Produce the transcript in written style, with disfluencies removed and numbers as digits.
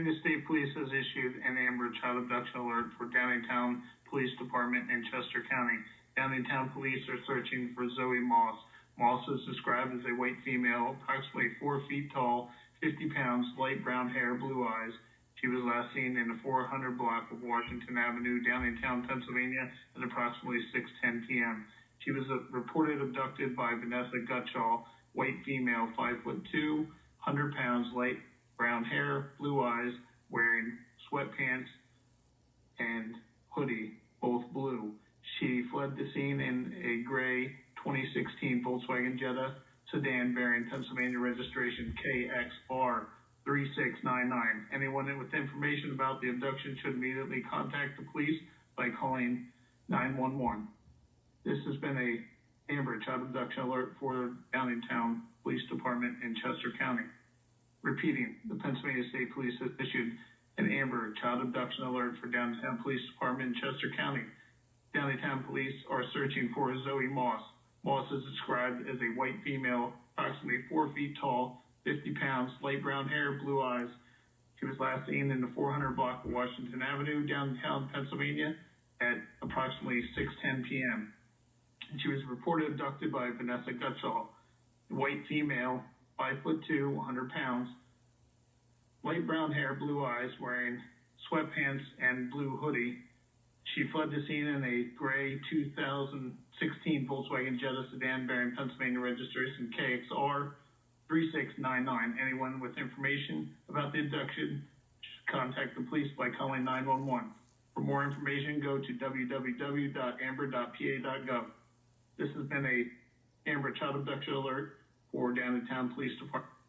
Pennsylvania State Police has issued an Amber Child Abduction Alert for Downingtown Police Department in Chester County. Downingtown Police are searching for Zoe Moss. Moss is described as a white female, approximately 4 feet tall, 50 pounds, light brown hair, blue eyes. She was last seen in the 400 block of Washington Avenue, Downingtown, Pennsylvania, at approximately 6:10 p.m. She was reported abducted by Vanessa Gutschall, white female, 5'2", 100 pounds, light brown hair, blue eyes, wearing sweatpants and hoodie, both blue. She fled the scene in a gray 2016 Volkswagen Jetta sedan bearing Pennsylvania registration KXR 3699. Anyone with information about the abduction should immediately contact the police by calling 911. This has been a Amber Child Abduction Alert for Downingtown Police Department in Chester County. Repeating, the Pennsylvania State Police has issued an Amber Child Abduction Alert for Downingtown Police Department in Chester County. Downingtown Police are searching for Zoe Moss. Moss is described as a white female, approximately 4 feet tall, 50 pounds, light brown hair, blue eyes. She was last seen in the 400 block of Washington Avenue, downtown Pennsylvania, at approximately 6:10 p.m. She was reported abducted by Vanessa Gutschall, white female, 5'2", 100 pounds, light brown hair, blue eyes, wearing sweatpants and blue hoodie. She fled the scene in a gray 2016 Volkswagen Jetta sedan bearing Pennsylvania registration KXR 3699. Anyone with information about the abduction should contact the police by calling 911. For more information, go to www.amber.pa.gov. This has been a Amber Child Abduction Alert for Downingtown Police Department.